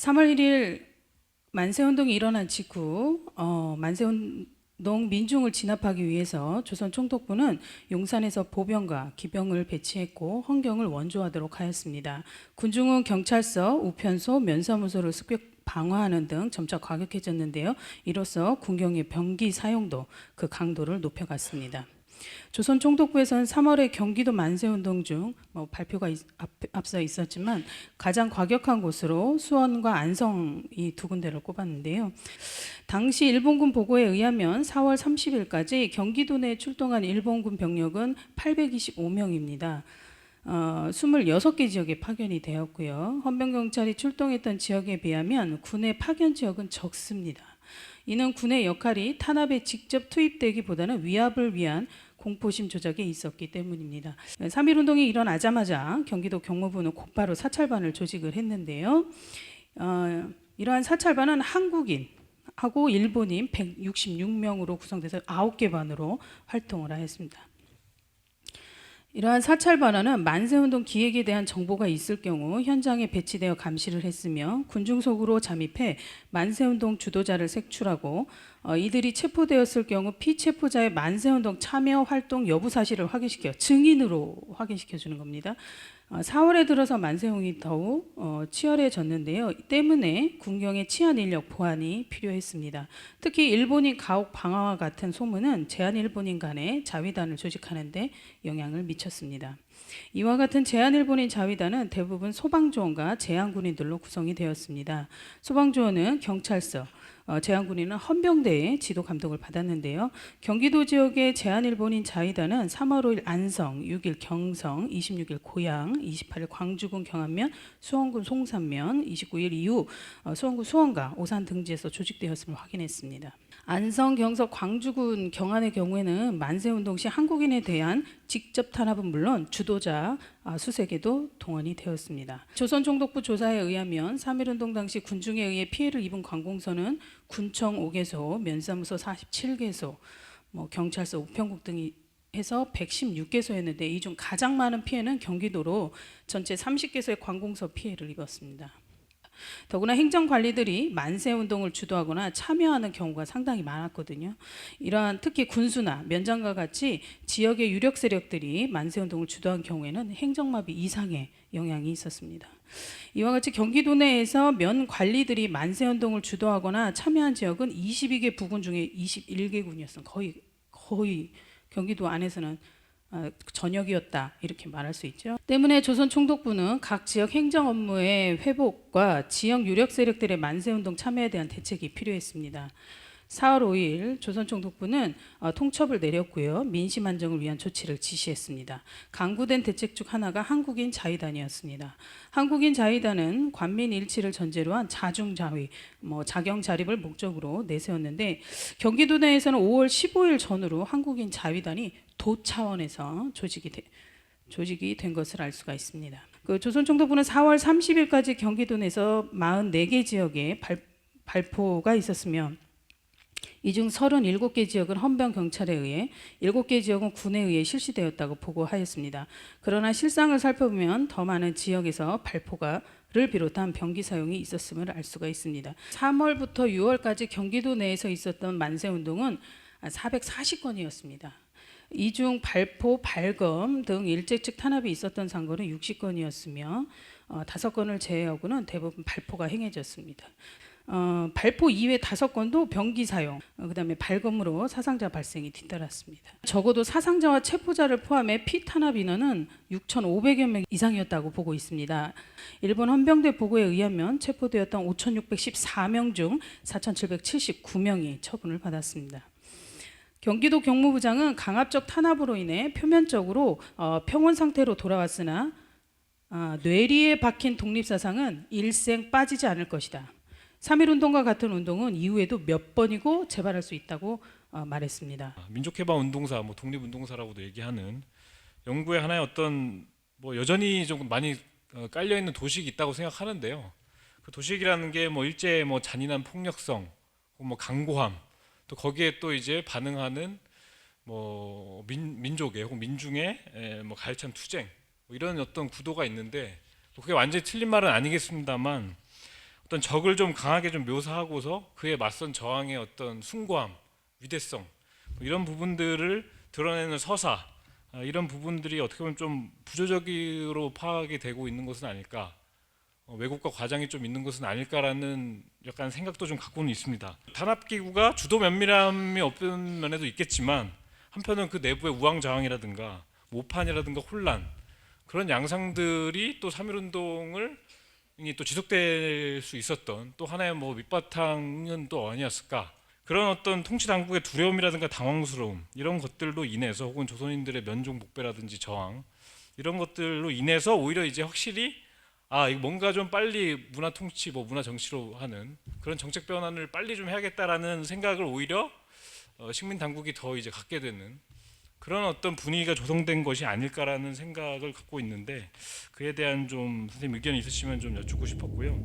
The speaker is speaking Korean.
3월 1일 만세운동이 일어난 직후 만세운동 민중을 진압하기 위해서 조선총독부는 용산에서 보병과 기병을 배치했고 헌경을 원조하도록 하였습니다. 군중은 경찰서, 우편소, 면사무소를 습격 방어하는 등 점차 과격해졌는데요. 이로써 군경의 병기 사용도 그 강도를 높여갔습니다. 조선총독부에서는 3월에 경기도 만세운동 중 발표가 앞서 있었지만 가장 과격한 곳으로 수원과 안성 이 두 군데를 꼽았는데요. 당시 일본군 보고에 의하면 4월 30일까지 경기도 내에 출동한 일본군 병력은 825명입니다. 26개 지역에 파견이 되었고요. 헌병경찰이 출동했던 지역에 비하면 군의 파견 지역은 적습니다. 이는 군의 역할이 탄압에 직접 투입되기보다는 위압을 위한 공포심 조작에 있었기 때문입니다. 3.1운동이 일어나자마자 경기도 경무부는 곧바로 사찰반을 조직을 했는데요. 이러한 사찰반은 한국인하고 일본인 166명으로 구성돼서 9개 반으로 활동을 하였습니다. 이러한 사찰반은 만세운동 기획에 대한 정보가 있을 경우 현장에 배치되어 감시를 했으며 군중 속으로 잠입해 만세운동 주도자를 색출하고 이들이 체포되었을 경우 피체포자의 만세운동 참여 활동 여부 사실을 확인시켜 증인으로 확인시켜 주는 겁니다. 4월에 들어서 만세운동이 더욱 치열해졌는데요. 때문에 군경의 치안 인력 보완이 필요했습니다. 특히 일본인 가옥 방화와 같은 소문은 제한일본인 간의 자위단을 조직하는 데 영향을 미쳤습니다. 이와 같은 제한일본인 자위단은 대부분 소방조원과 제한군인들로 구성이 되었습니다. 소방조원은 경찰서, 제한군인은 헌병대의 지도 감독을 받았는데요. 경기도 지역의 제한일본인 자위단은 3월 5일 안성, 6일 경성, 26일 고양, 28일 광주군 경안면, 수원군 송산면, 29일 이후 수원군 수원가, 오산 등지에서 조직되었음을 확인했습니다. 안성, 경서, 광주군 경안의 경우에는 만세운동 시 한국인에 대한 직접 탄압은 물론 주도자 수색에도 동원이 되었습니다. 조선총독부 조사에 의하면 3.1운동 당시 군중에 의해 피해를 입은 관공서는 군청 5개소, 면사무소 47개소, 경찰서, 우편국 등이 해서 116개소였는데 이 중 가장 많은 피해는 경기도로 전체 30개소의 관공서 피해를 입었습니다. 더구나 행정관리들이 만세운동을 주도하거나 참여하는 경우가 상당히 많았거든요. 이러한 특히 군수나 면장과 같이 지역의 유력 세력들이 만세운동을 주도한 경우에는 행정마비 이상의 영향이 있었습니다. 이와 같이 경기도 내에서 면 관리들이 만세운동을 주도하거나 참여한 지역은 22개 부군 중에 21개군이었습니다. 거의 경기도 안에서는 전역이었다 이렇게 말할 수 있죠. 때문에 조선총독부는 각 지역 행정 업무의 회복과 지역 유력 세력들의 만세운동 참여에 대한 대책이 필요했습니다. 4월 5일 조선총독부는 통첩을 내렸고요. 민심 안정을 위한 조치를 지시했습니다. 강구된 대책 중 하나가 한국인 자위단이었습니다. 한국인 자위단은 관민 일치를 전제로 한 자중자위, 자경 자립을 목적으로 내세웠는데 경기도 내에서는 5월 15일 전후로 한국인 자위단이 도 차원에서 조직이 된 것을 알 수가 있습니다. 조선총독부는 4월 30일까지 경기도 내에서 44개 지역에 발포가 있었으며 이 중 37개 지역은 헌병경찰에 의해 7개 지역은 군에 의해 실시되었다고 보고하였습니다. 그러나 실상을 살펴보면 더 많은 지역에서 발포를 비롯한 병기 사용이 있었음을 알 수가 있습니다. 3월부터 6월까지 경기도 내에서 있었던 만세운동은 440건이었습니다. 이 중 발포, 발검 등 일제 측 탄압이 있었던 사건은 60건이었으며 5건을 제외하고는 대부분 발포가 행해졌습니다. 발포 이외 5건도 병기 사용, 그다음에 발검으로 사상자 발생이 뒤따랐습니다. 적어도 사상자와 체포자를 포함해 피탄압 인원은 6,500여 명 이상이었다고 보고 있습니다. 일본 헌병대 보고에 의하면 체포되었던 5,614명 중 4,779명이 처분을 받았습니다. 경기도 경무부장은 강압적 탄압으로 인해 표면적으로 평온 상태로 돌아왔으나 뇌리에 박힌 독립사상은 일생 빠지지 않을 것이다. 3.1운동과 같은 운동은 이후에도 몇 번이고 재발할 수 있다고 말했습니다. 민족해방운동사, 독립운동사라고도 얘기하는 영구의 하나의 어떤 여전히 좀 많이 깔려 있는 도식이 있다고 생각하는데요. 그 도식이라는 게 일제 잔인한 폭력성, 강고함, 또 거기에 또 이제 반응하는 민족의 혹은 민중의 가열찬 투쟁 이런 어떤 구도가 있는데 그게 완전히 틀린 말은 아니겠습니다만 어떤 적을 좀 강하게 좀 묘사하고서 그에 맞선 저항의 어떤 숭고함, 위대성 뭐 이런 부분들을 드러내는 서사, 이런 부분들이 어떻게 보면 좀 부조적으로 파악이 되고 있는 것은 아닐까, 왜곡과 과장이 좀 있는 것은 아닐까라는 약간 생각도 좀 갖고는 있습니다. 단합기구가 주도 면밀함이 없는 면에도 있겠지만 한편은 그 내부의 우왕좌왕이라든가 모판이라든가 혼란, 그런 양상들이 또 3.1운동을 또 지속될 수 있었던 또 하나의 뭐 밑바탕은 또 아니었을까. 그런 어떤 통치 당국의 두려움이라든가 당황스러움, 이런 것들로 인해서, 혹은 조선인들의 면종 복배라든지 저항, 이런 것들로 인해서 오히려 이제 확실히 이거 뭔가 좀 빨리 문화 통치, 뭐 문화 정치로 하는 그런 정책 변환을 빨리 좀 해야겠다라는 생각을 오히려 식민 당국이 더 이제 갖게 되는 그런 어떤 분위기가 조성된 것이 아닐까라는 생각을 갖고 있는데, 그에 대한 좀 선생님 의견이 있으시면 좀 여쭙고 싶었고요.